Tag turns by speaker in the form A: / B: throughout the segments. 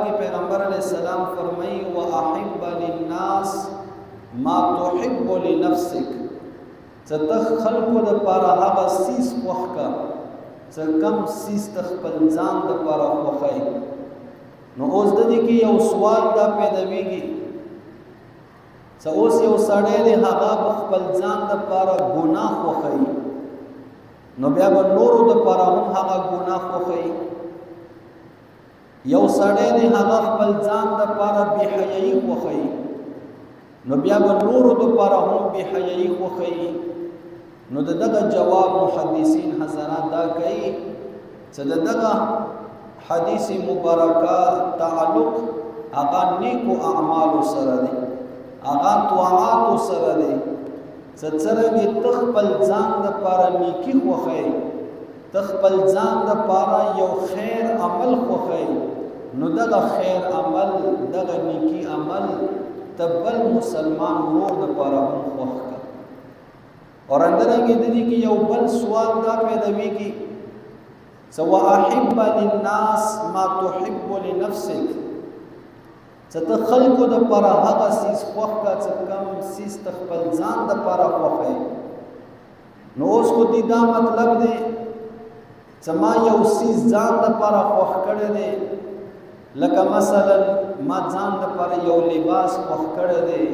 A: پیغمبر علیہ السلام فرمائی وَأَحِبَّ لِلنَّاسِ مَا تُحِبُّ لِنَفْسِكَ څه خلکو د پاره هغه سیس خوښ کا څه کم سیس ته خپل ځان د پاره خوښوي. نو اوس د دې کې یو سوال دا پیداویږي څه اوس یو سړی دی هغه خپل ځان د پاره ګناه خوښوي نو بیا به نورو د پاره هم هغه ګناه خوښوي. یو سړی دی هغه خپل ځان د پاره بې حیايي خوښوي نو بیا به نورو د پاره هم بې حیايي خوښوي. نو د دغه جواب محدثین حضرات دا کوي چې د دغه حدیث مبارکه تعلق هغه نیکو اعمالو سره دی، هغه طاعاتو سره دی. چې څرنګه ته خپل ځان د پاره نیکي خوښوي، ته خپل ځان د پاره یو خیر عمل خوښوي نو دغه خیر عمل دغه نیکی عمل تبل مسلمان ورور د پاره هم خوښ کا. اور اندرنګ د دې کې یو بل سوال دا پیداویږي چې وَأَحِبَّ لِلنَّاسِ مَا تُحِبُّ لِنَفْسِكَ چې ته خلکو د پاره هغه سیس خوښ کا چې کم سیس ته خپل ځان د پاره خوښوي. نو اوس کو دې دا مطلب دی چې ما یو سیس ځان د پاره خوښ کړی دی، لکه مثلا ما ځان د پاره یو لباس خوښ کړی دی.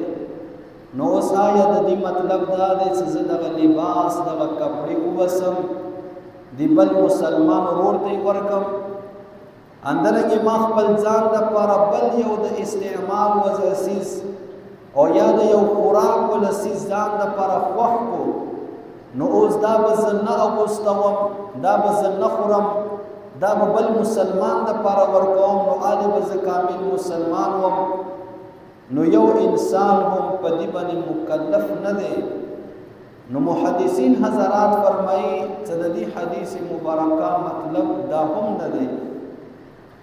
A: نو اوس آیا د دې مطلب دا دی چې زه دغه لباس دغه کپړې ووسم دی بل مسلمان ورور ته ورکم، اندرنګې ما خپل ځان د پاره بل یو د استعمال وځه سیس او یا د یو خوراک ول سیس ځان د پاره خوښ کو نو اوس دا به زه نه اغوستوم، دا به زه نه خورم، دا به بل مسلمان د پاره ورکوم نو آلی به زه کامل مسلمان وم. نو یو انسان هم په دې باندې مکلف نه دی. نو محدثین حضرات فرمایي چې د دې حدیث مبارکه مطلب دا هم نه دی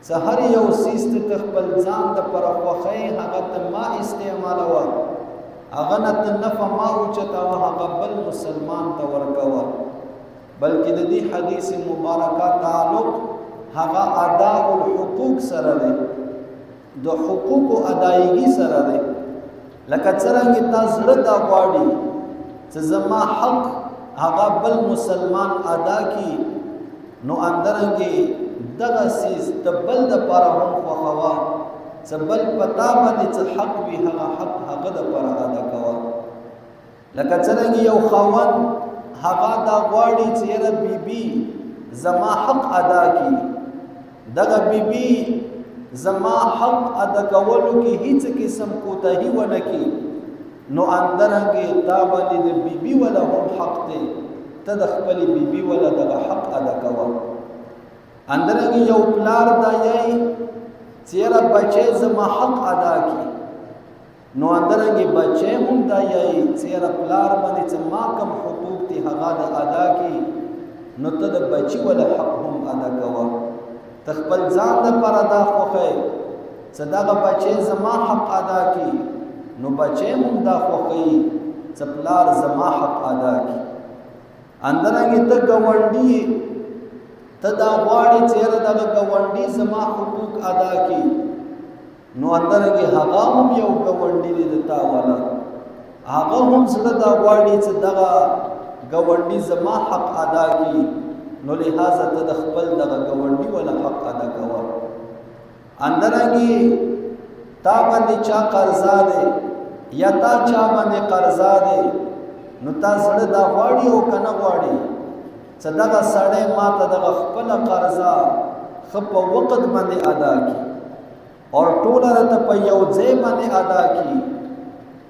A: چې هر یو سیس ته خپل ځان د پاره خوښوي هغه ته ما استعمالوه، هغه نه ته نفع ما اوچتوه هغه بل مسلمان ته ورکوه، بلکې د دې حدیث مبارکه تعلق هغه اداء الحقوق سره دی، د حقوق ادایګي سره دی. لکه څرنګه تا زړه دا غواړي چې زما حق هغه بل مسلمان ادا کی نو اندرنګي دغه سیس د بل د پاره هم خوښوا چې بل پتا باندې چې حق وي هغه حق هغه د پاره ادا کوا. لکه څرنګه یو خاوند هغه دا غواړي چې یره بیبي زما حق ادا کی، دغه بیبي زما حق ادا کولو کې هیڅ قسم کوتاهي ونه کی نو اندرنګي تا باندې د بیبي ولا هم حق دی، ته د خپل بیبي ولا دغه حق ادا کوا. اندرنګي یو پلار دا یې چیرې بچي زما حق ادا کی نو اندرنګي بچي هم دا یې چیرې پلار باندې چې ما کوم حقوق دي هغه د ادا کی نو ته د بچي ولا حق هم ادا کوا. تخپل ځان د پاره دا خوښي چې دغه بچي زما حق ادا کی نو بچي هم دا خوښي چې پلار زما حق ادا کی. اندرنګي ته ګاونډي ته دا غواړي چې دغه ګاونډي زما حقوق ادا کی نو اندرنګي هغه هم یو ګاونډي دی تا والا، هغه هم زړه دا غواړي چې دغه ګاونډي زما حق ادا کی نو لہذا ته د خپل دغه ګاونډي ولا حق ادا کوه. اندرنګي تا باندې چا قرضا دی یا تا چا باندې قرضا دی نو تا زړه دا غواړي او کنه غواړي چې دغه سړی ما ته دغه خپل قرضا خپ وخت باندې ادا کی اور ټول راته په یو ځای باندې ادا کی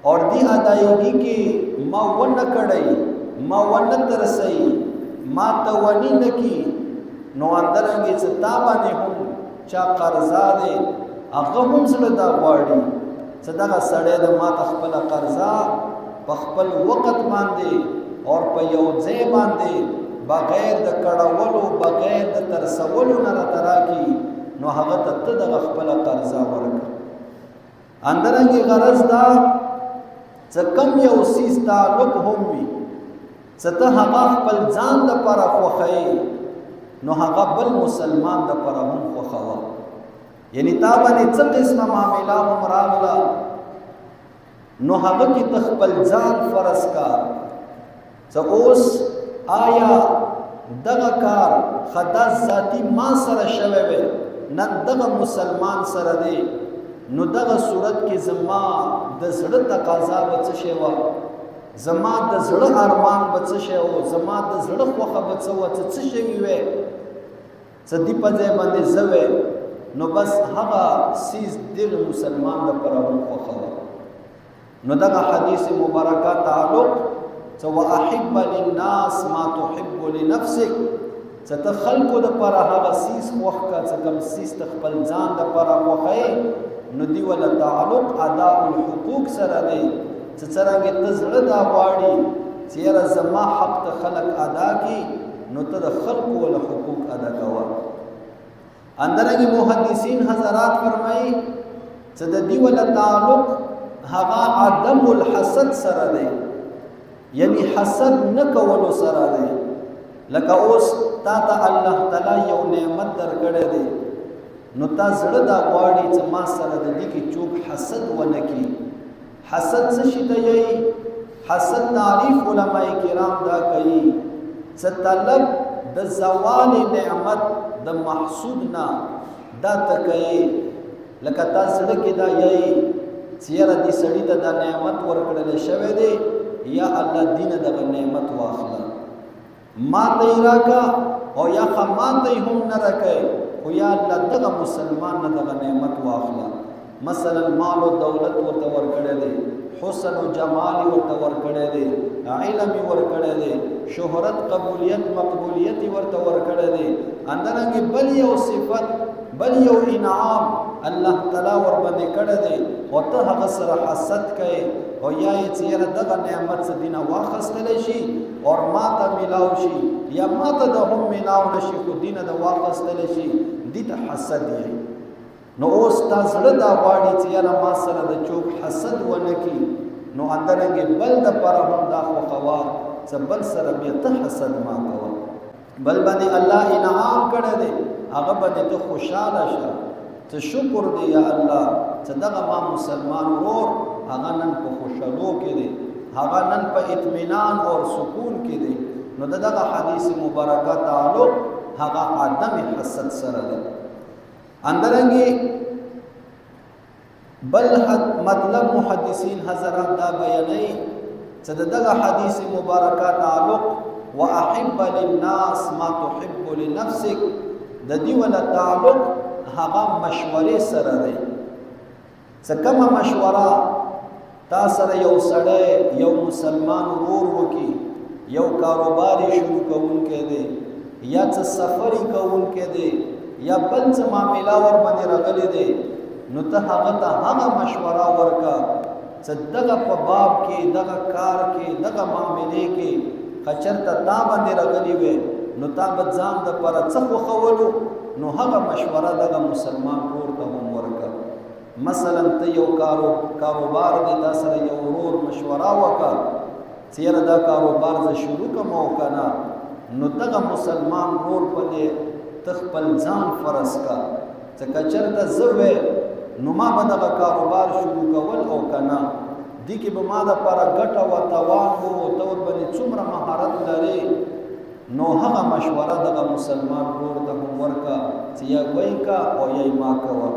A: اور دی ادایګي کې ما ونه کړی ما ونه ترسي ما ته ونی نکی نو اندرنګي چې تا باندې هم چا قرضا دی هغه هم سره دا غواړي چې دغه سړی د ما ته خپل قرضا په خپل وخت باندې اور په یو ځای باندې بغیر د کړهولو بغیر د ترسولو نه راتراکی نو هغه ته دغه خپل قرضا ورکړه. اندرنګي غرض دا چې کم یو سیس تعلق هم وي چې ته هغه خپل ځان د پاره خوښوي نو هغه بل مسلمان د پاره هم خوښوه. یعنی تا باندې څه قسمه معامله هم راغله نو هغه کې ته خپل ځان فرض کا څه اوس آیا دغه کار خدا ذاتی ما سره شوی وي نن دغه مسلمان سره دی نو دغه صورت کې زما د زړه تقاضا به څه شی وه زما د زړه ارمان به څه شی و زما د زړه خوښه به څه وه څه شوي وی څه دې په ځای باندې زه وی نو بس هغه سیز دغه مسلمان لپاره هم خوښه وه نو دغه حدیث مبارکه تعلق څه واحب للناس ما تحب لنفسك څه ته خلکو دپاره هغه سیز خوښ کړه څه کوم سیز ته خپل ځان دپاره خوښوې نو دی ولا تعلق اداء الحقوق سره دی چې څرنګه ته زړه دا غواړي چې یاره زما حق ته خلک ادا کړي نو ته د خلکو ول حقوق ادا کوه اندرنګ محدثین حضرات فرمایي چې د دی ولا تعلق هغه عدم الحسد سره دی یعنی حسد نه کولو سره دی لکه اوس تا ته الله تعالی یو نعمت درکړی دی نو تا زړه دا غواړي چې ما سره د دې کې څوک حسد ونه کړي حسد څه شي ته یې حسد تعریف علماء کرام دا کوي چې طلب د زوال نعمت د محسود نه دا ته کوي لکه تا زړه کې دا یې چې یاره دې سړي ته دا نعمت ورکړل شوی دی یا الله دینه دغه نعمت واخله ما ته یې راکړه او یا خو ما ته یې هم نه راکوي خو یا الله دغه مسلمان نه دغه نعمت واخله مثلا مال و دولت ورته ورکړی دی حسن و جمال ورته ورکړی دی علم ورکړی دی شهرت قبولیت مقبولیت ورته ورکړی دی اندرنګ بل یو صفت بل یو انعام الله تعالی ور باندې کړی دی او ته هغه سره حسد کوي او یا یې چې یاره دغه نعمت څه دینه واخیستلی شي او ما ته میلاو شي یا ما ته د هم میلاو نه شي خو دینه د واخیستلی شي دې ته حسد یې نو اوس تا زړه دا غواړي چې یاره ما سره د څوک حسد ونه کړي نو اندرنګ بل دپاره هم دا خوښوه چې بل سره بیا ته حسد ما کوه بل باندې الله انعام کړی دی هغه باندې ته خوشحاله شه چې شکر دی یا الله چې دغه ما مسلمان ورور هغه نن په خوشحالو کې دی هغه نن په اطمینان او سکون کې دی نو دغه حدیث مبارکه تعلق هغه عدم حسد سره دی اندرنګي بل مطلب محدثین حضرات دا بیانوي چې دغه حدیث مبارکه تعلق واحب للناس ما تحب لنفسك د دې ولا تعلق هغه مشورې سره دی څه کومه مشوره تا سره یو سړی یو مسلمان ورور وکي یو کاروبار شروع کوونکی دی یا څه سفر کوونکی دی یا بل څه معامله ور باندې راغلی دی نو ته هغه ته هغه مشوره ورکا چې دغه په باب کې دغه کار کې دغه معاملې کې کچرته تا باندې راغلی وي نو تا به ځان دپاره څه خوښولو نو هغه مشوره دغه مسلمان ورور ته هم ورکا مثلا ته یو کاروبار دی تا سره یو ورور مشوره وکړه چې یاره دا کاروبار زه شروع کړم او که نه نو دغه مسلمان ورور باندې ته خپل ځان فرض کا چې که چېرته زه وې نو ما به دغه کاروبار شروع کول او که نه دې کې به ما دپاره ګټه و تاوان و ته ورباندې څومره مهارت لرې نو هغه مشوره دغه مسلمان ورور ته هم ورکړه چې یا وی کا او یا یې ما کوه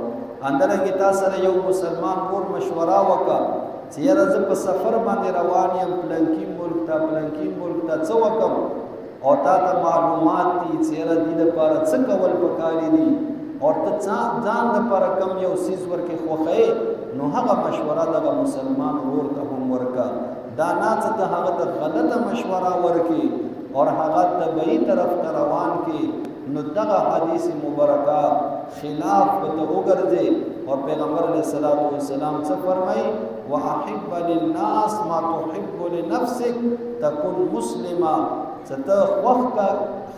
A: اندرنګې تا سره یو مسلمان ورور مشوره وکړه چې یاره زه په سفر باندې روان یم پلنکي ملک ته څه وکړم او تا ته معلومات دي چې یاره دې دپاره څه کول پکار دي او ته ځان دپاره کم یو څیز ورکې خوښوې نو هغه مشوره دغه مسلمان ورور ته هم ورکړه دا نه چې ته هغه ته غلطه مشوره ورکړې اور هغه طبعي طرف ته روان کې نو دغه حدیث مبارکه خلاف به ته وګرځې اور پیغمبر علیه الصلاۃ والسلام څه فرمایي واحب للناس ما تحب لنفسك تكن مسلما چې ته خوښ کا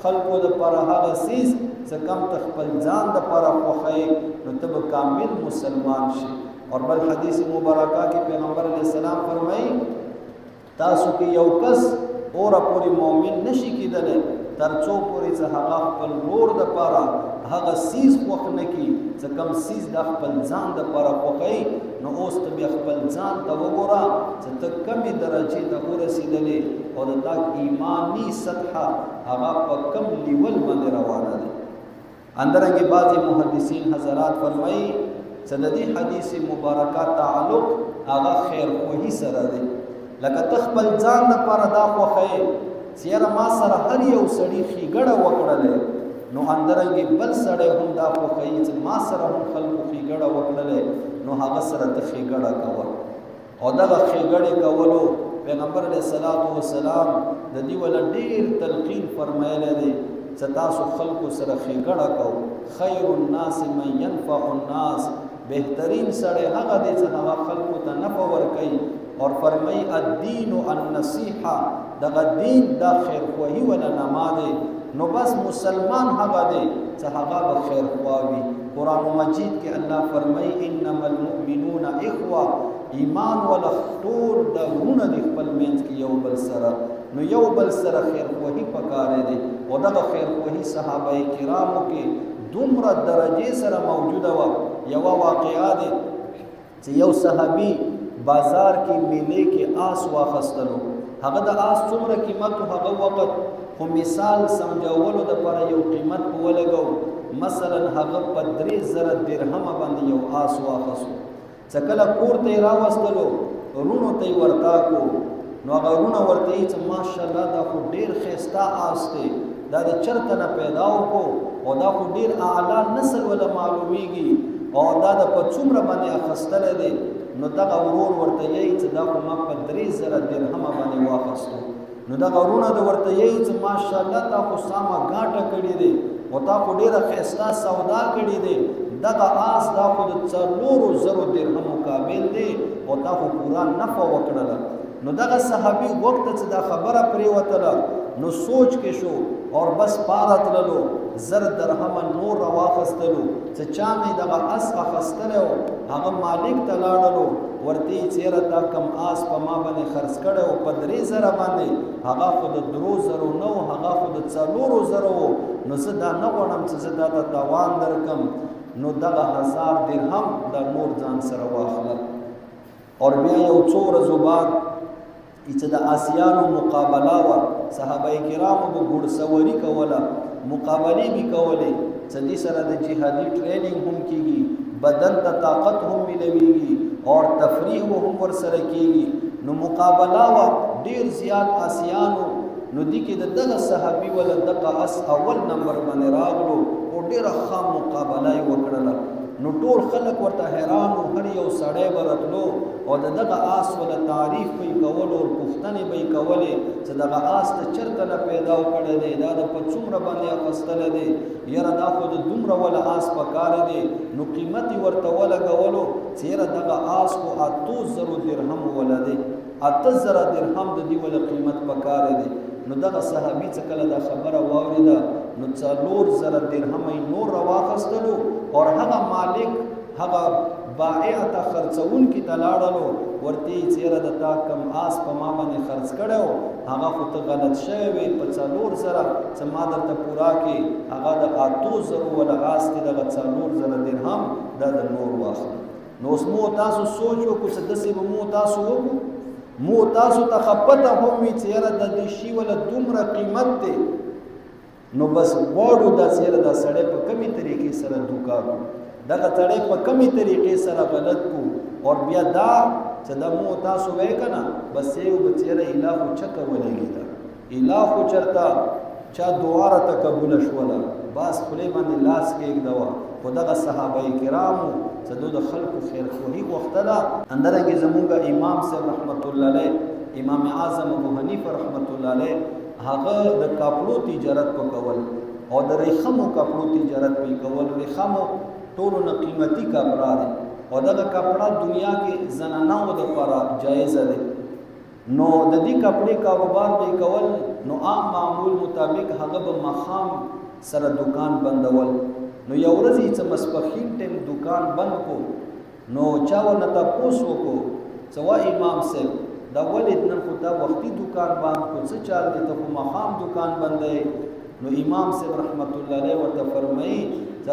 A: خلکو دپاره هغه څیز چې کم ته خپل ځان دپاره خوښوې نو ته به کامل مسلمان شي اور بل حدیث مبارکه کې پیغمبر علیه السلام فرمایي تاسو کې یو کس اوره پورې مؤمن نشي کېدلی تر څو پورې چې هغه خپل ورور دپاره هغه سیز خوښ نه کړي څه کم سیز د خپل ځان دپاره خوښوي نو اوس ته بیا خپل ځان ته وګوره چې ته کمې درجې ته ورسېدلې او د تا ایماني سطحه هغه په کم لیول باندې روانه ده. اندرنګې بعضې محدثین حضرات فرمایي چې د دې حدیث مبارکه تعلق هغه خیرخواهي سره دی. لکه ته خپل ځان دپاره دا خوښوې چې یاره ما سره هر یو سړي ښېګړه وکړلی نو اندرنګې بل سړی هم دا خوښوي چې ما سره هم خلکو ښېګړه وکړلی نو هغه سره ته ښېګړه کوه. او دغه ښېګړې کولو پیغمبر علیه السلام د دې وله ډېر تلقین فرمایلی دی چې تاسو خلکو سره ښېګړه کو. خیر الناس من ینفع الناس، بهترین سړی هغه دی چې هغه خلکو ته نفع ورکوي. اور فرمای الدین النصیحه، دغه دین دا خیرخواهي ولا نما دی. نو بس مسلمان هغه دی چې هغه به خیرخوا وي. قرآن مجید کې الله فرمای انما المؤمنون اخوه، ایمان ولا ټول د ورونه د خپل منځ کې یو بل سره، نو یو بل سره خیرخواهي پکار دی. او دغه خیرخواهي صحابه کرامو کې دومره درجې سره موجوده وه. یوه واقعه دی چې یو صحابي بازار کې میلې کې آس واخیستلو. هغه د آس څومره قیمت هغه وخت خو مثال سمجھولو دپاره یو قیمت په ولګو. مثلا هغه په 3000 درهمه باندې یو آس واخیستو. چې کله کور ته یې راوستلو رونو ته یې ورتاکو نو هغه رونه ورته یې چې ماشاءالله دا خو ډېر ښایسته آس دی، دا د چرته نه پیدا وکړو او دا خو ډېر اعلی نسل وله معلومیږي او دا د په څومره باندې اخیستلی دی. نو دغه ورور ورته یی چې دا خو ما په 3000 درهمه باندې واخیستو. نو دغه ورونه د ورته یی چې ماشاءالله تا خو سامه ګاټه کړې دی او تا خو ډېره ښایسته سودا کړې دی، دغه آس دا خو د 4000 درهمو قابل دی او تا خو پوره نفع وکړله. نو دغه صحابي وخت چې دا خبره پرېوتله نو سوچ کې شو اور بس پاره تللو 1000 درهمه نور راواخیستلو. چې چا مې دغه آس اخیستلی و هغه مالک ته لاړلو ورته یې چې یاره دا کم آس په ما باندې خرڅ کړی و په 3000 باندې، هغه خو د 3000 نه و، هغه خو د 4000 و. نو زه دا نه غواړم چې زه دا ته تاوان درکم. نو دغه 1000 درهم دا نور ځان سره واخله. اور بیا یو څو ورځو بعد چې د آسیانو مقابله وه، صحابه کرامو به ګوړسوري کوله، مقابلې به کولې چې دې سره د جهادي ټریننګ هم کېږي، بدن ته طاقت هم ملويږي اور تفریح هم ورسره کېږي. نو مقابله وه ډېر زیات آسیانو. نو دې کې د دغه صحابي وله دغه اس اول نمبر باندې راغلو او ډېره ښه مقابله یې وکړله. نو ټول خلک ورته حیران وو، هر یو سړی به راتلو او د دغه آس وله تعریف به یې کولو او پوښتنې به یې کولې چې دغه آس ته چېرته نه پیدا کړی دی، دا د په څومره باندې اخیستلی دی، یاره دا خو د دومره وله آس پکار دی. نو قیمت یې ورته ولګولو چې یاره دغه آس خو 8000 درهم وله دی، 8000 درهم د دې وله قیمت پکار دی. نو دغه صحابي چې کله دا خبره واورېده نو 4000 درهم یې نور راواخیستلو اور هغه مالک هغه بائع ته خرڅونکي ته لاړلو ورته یې چې یاره د تا کم آس په ما باندې خرڅ کړی و هغه خو ته غلط شوی وې په 4000 چې ما درته پوره کړې، هغه د 8000 وله آس کې دغه 4000 درهم دا د نور واخله. نو اوس مو تاسو سوچ وکړو چې داسې به مو تاسو وکړو، مو تاسو ته خپته هم وي چې یاره د دې شي وله دومره قیمت دی. نو بس غواړو دا چې یاره دا سړی په کمې طریقې سره دوکه کړو، دغه سړی په کمې طریقې سره غلط کړو. اور بیا دا چې دا مو تاسو وایې که نه بس یو به چې یاره اله خو چکه ولګېده، اله خو چېرته چا دعا راته قبوله شوله بس خولې باندې لاس کېږدوه. خو دغه صحابه کرامو چې دوی د خلکو خیرخواهي غوښتله. همدارنګې زمونږ امام صاحب رحمت الله علیه، امام اعظم ابو حنیفه رحمت الله علیه، هغه د کپړو تجارت په کول او د ریخمو کپړو تجارت په کول. ریخمو ټولو نه قیمتي کپړه دی او دغه کپړه دنیا کې زنانو دپاره جایزه دی. نو د دې کپړې کاروبار به کول نو عام معمول مطابق هغه به ماښام سره دکان بندول. نو یو ورځ یې څه ماسپښین ټیم دکان بند کو نو چا ورنه تپوس وکړو چې وا امام صاحب دا ولې نن خو دا وختي دکان بند کو، څه چل دی ته خو ماښام دکان بندوې؟ نو امام صاحب رحمت الله علیه ورته فرمایي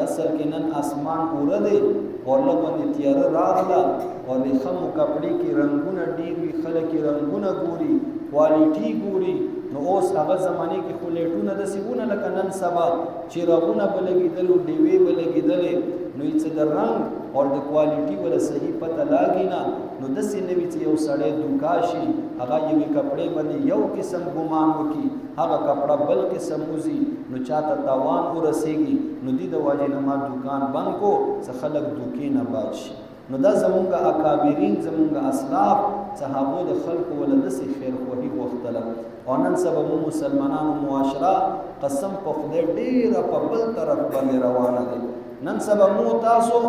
A: اصل کې نن اسمان اوره دی او لغونې تیاره راغله او د خمو کپړې کې رنګونه ډېر وي خلک یې رنګونه ګوري کوالټي ګوري نو اوس هغه زمانې کې خو لیټونه داسې وونه لکه نن سبا چراغونه به لګېدل او ډیوې به لګېدلې نو یې څه د رنګ او د کوالټي ولا صحیح پته لاګي نه نو داسې نه وي چې یو سړی دوکا شي هغه یوې کپړې باندې یو قسم ګمان وکړي هغه کپړه بل قسم وځي نو چاته تاوان ورسېږي نو دې د وجې نه ما دوکان بند کو څه خلک دوکې نه باد شي نو دا زمونږ اکابرین زمونږ اسلاف صحابو د خلکو ولا داسې خیرخواهي غوښتله او نن سبا مو مسلمانانو معاشره قسم په خدای ډېره په بل طرف باندې روانه دی نن سبا مو تاسو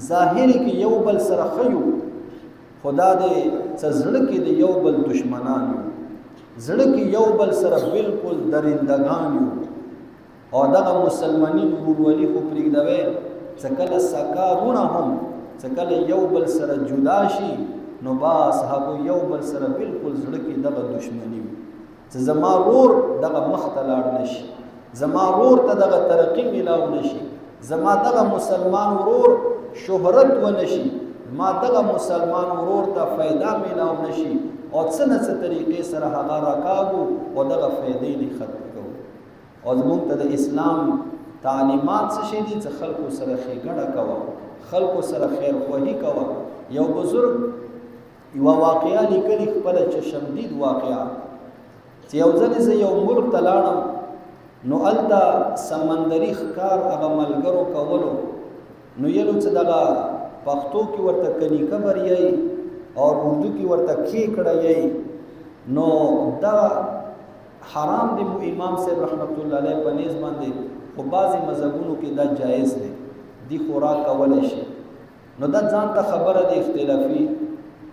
A: ظاهري کې یو بل سره ښیو خدا دې څه زړه کې د یو بل دشمنان یو زړه کې یو بل سره بالکل درندگان یو او دغه مسلمانین ورورولي خو پرېږدوئ څه کله سکارونه هم څه کله یو بل سره جدا شي نو باس هغه یو بل سره بالکل زړه کې دغه دشمني وي چې زما ورور دغه مخ ته لاړ نشي زما ورور ته دغه ترقي میلاو نشي زما دغه مسلمان ورور شهرت ونشي ما دغه مسلمان ورور ته فایده میلاو نشي او څه نه څه طریقې سره هغه راکاږو او دغه فایدې نه ختم کوو او زموږ ته د اسلام تعلیمات څه شي دي چې خلکو سره ښېګڼه کوه خلکو سره خیرخواهي کوه یو بزرګ یوه واقعه لیکلې خپله چشمدید واقعه چې یو ځلې زه یو ملک ته لاړم نو هلته سمندري ښکار هغه ملګرو کولو نو یلو چې دغه پښتو کې ورته کنیکبر یی او اردو کې ورته کیکړه یی نو دا حرام دی امام صاحب رحمت الله علیه په نیز باندې خو بعضې مذهبونو کې دا جایز دی دی خوراک کولی شي نو دا ځان ته خبره دی اختلافي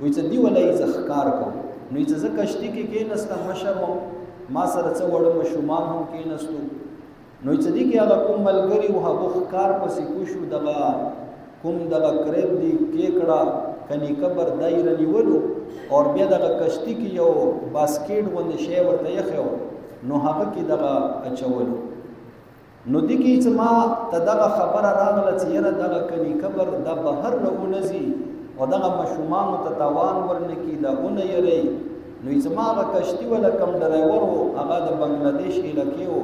A: وایي چې دی وله یې زه ښکار کوم نو یې چې زه کشتي کې کېناستم مشر وم ما سره څه وړه ماشومان هم کېناستو نو یې چې دی کې هغه کوم ملګري و هغو ښکار پسې کوو شو دغه کوم دغه کریب دی کیکړه کنیکبر دا یې رانیولو او بیا دغه کشتي کې یو باسکیټ غوندې شی ورته ایښی و نو هغه کې دغه اچولو نو دی کې چې ما ته دغه خبره راغله چې یاره دغه کنیکبر دا بهر نه ونځي او دغه ماشومانو ته تاوان ورنه کړي دا ونه یری نو یې چې ما هغه کشتي وله کم ډرایور و هغه د بنګلادیش علاقې و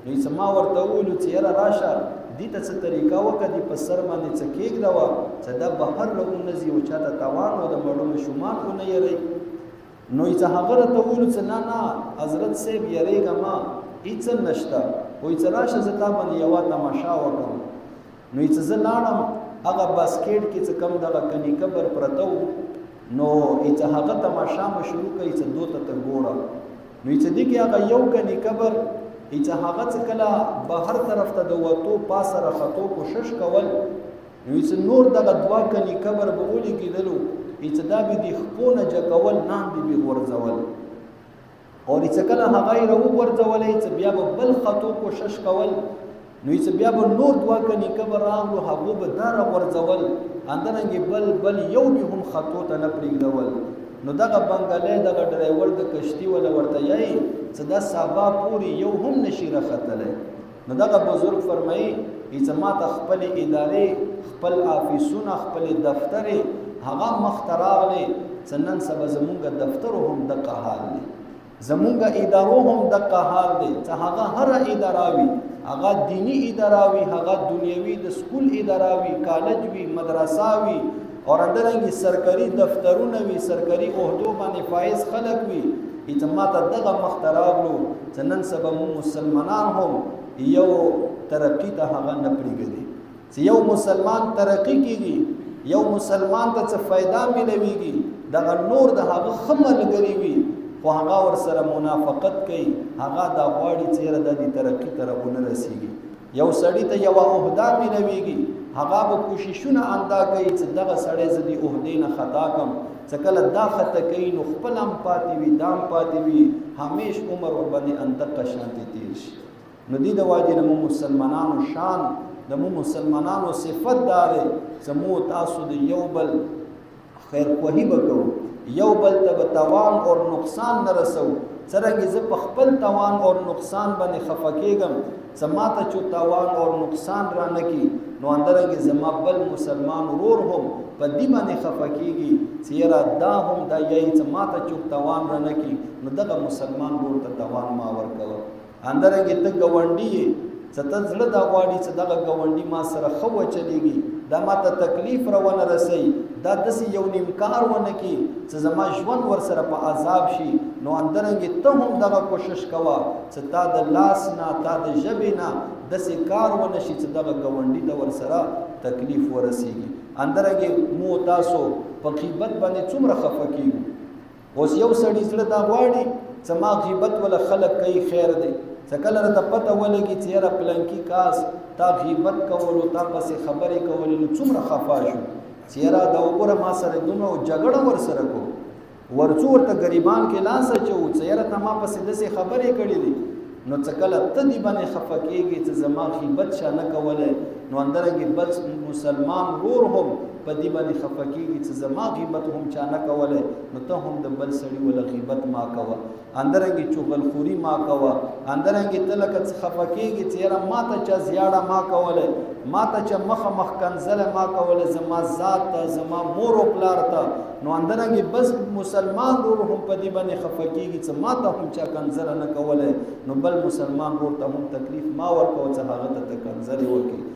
A: نو یې چې ما ورته وویلو چې یاره راشه دې ته څه طریقه وکړه دې په سر باندې څه کېږدوه چې دا بهر نه ونځي او چاته تاوان و د مړو ماشومان ونه یری نو یې چې هغه راته وویلو چې نه نه حضرت صاحب یریږه ما هېڅ نشته وایي چې راشه زه تا باندې یوه تماشا وکړم نو یې چې زه لاړم هغه باسکیټ کې چې کوم دغه کنیکبر پرته و نو یې چې هغه تماشا مو شروع کړئ چې دو ته تر ګوره نو یې چې دې کې هغه یو کنیکبر یې چې هغه څه کله بهر طرف ته د وتو پاسه راختو کوشش کول نو یې چې نور دغه دوه کنیکبر به ولګېدلو یې چې دا به دې خپو نه جګول لاندې به غورځول او چې کله هغه یې راوغورځولی چې بیا به بل خطو کوشش کول نو چې بیا به نور دوه کنیکبر راغلو هغو به دا راغورځول همدارنګې بل یو به هم خطو ته نه پرېږدول نو دغه بنګلی دغه ډرایور د کشتي وله ورته یایي چې دا سبا پورې یو هم نشي راختلی نو دغه بزرګ فرمایي چې ما ته خپلې ادارې خپل آفیسونه خپلې دفترې هغه مخته راغلې چې نن سبا زمونږ دفترو هم دغه حال دی زمونږ ادارو هم دغه حال دی چې هغه هره اداره وي هغه دینی اداره وي هغه دنیوي د سکول اداره وي کالج وي مدرسه وي او همدارنګې سرکاري دفترونه وي سرکاري عهدو باندې فایز خلک وي چې ما ته دغه مخته راغلو چې نن سبا مو مسلمانان هم یو ترقي ته هغه نه پرېږدي چې یو مسلمان ترقي کېږي یو مسلمان ته څه فایده میلویږي دغه نور د هغه ښه ملګري وي خو هغه ورسره منافقت کوي هغه دا غواړي چې یاره دا د ترقي ته ونه رسېږي یو سړي ته یوه عهده میلویږي هغه به کوششونه اندا کوي چې دغه سړی زه د عهدې نه خطا کړم چې کله دا خطا کوي نو خپل هم پاتې وي دا هم پاتې وي همیش عمر ورباندې اندقه شانتې تېر شي نو دې د وجې نه مو مسلمانانو شان د مو مسلمانانو صفت دا دی چې مو تاسو د یو بل خیرخواهي به کوو یو بل ته به تاوان او نقصان نه رسو څرنګه زه په خپل تاوان او نقصان باندې خفه کېږم سماته چو تاوان او نقصان را نکی نو اندرنګ زما بل مسلمان ورور هم په دې باندې خفه کیږي چې یاره دا هم دا یی چې ماته چو تاوان را نکی نو دغه مسلمان ورور ته تاوان ما ورکوه اندرنګ ته ګاونډي څه ته زړه دا غواړي چې دغه ګاونډي ما سره ښه وچلیږي دا ماته تکلیف راونه رسوي دا داسې یو نیم کار ونه کړي چې زما ژوند ورسره په عذاب شي نو اندرنګې ته هم دغه کوشش کوه چې تا د لاس نه تا د ژبې نه داسې کار ونه شي چې دغه ګاونډي ته ورسره تکلیف ورسیږي اندرنګې مو تاسو په غیبت باندې څومره خفه کیږو اوس یو سړي زړه دا غواړي چې ما غیبت ولا خلک کوي خیر دی چې کله راته پته ولګي چې یاره پلنکي کاس تا غیبت کولو تا پسې خبرې کولې نو څومره خفه شو چې یاره دا وګوره ما سره دومره جګړه ورسره کو ورڅو ورته ګریبان کې لاس اچوو چې یاره ته ما پسې داسې خبرې کړې دي نو څه کله ته دې باندې خفه کېږي چې زما غیبت چا نه کولی نو اندرنګې بل مسلمان ورور هم په دې باندې خفه کېږي چې زما غیبت هم چا نه کولی نو ته هم د بل سړي وله غیبت ما کوه اندرنګې چغلخوري ما کوه اندرنګې ته لکه خفه کېږي چې یاره ما ته چا زیاړه ما کولی ما ته چا مخامخ کنځله ما کولی زما ذات ته زما مور و پلار ته نو اندرنګې بس مسلمان ورور هم په دې باندې خفه کېږي چې ما ته هم چا کنځله نه کولی نو بل مسلمان ورور ته هم تکلیف ما ورکوه چې هغه ته کنځلې وکړي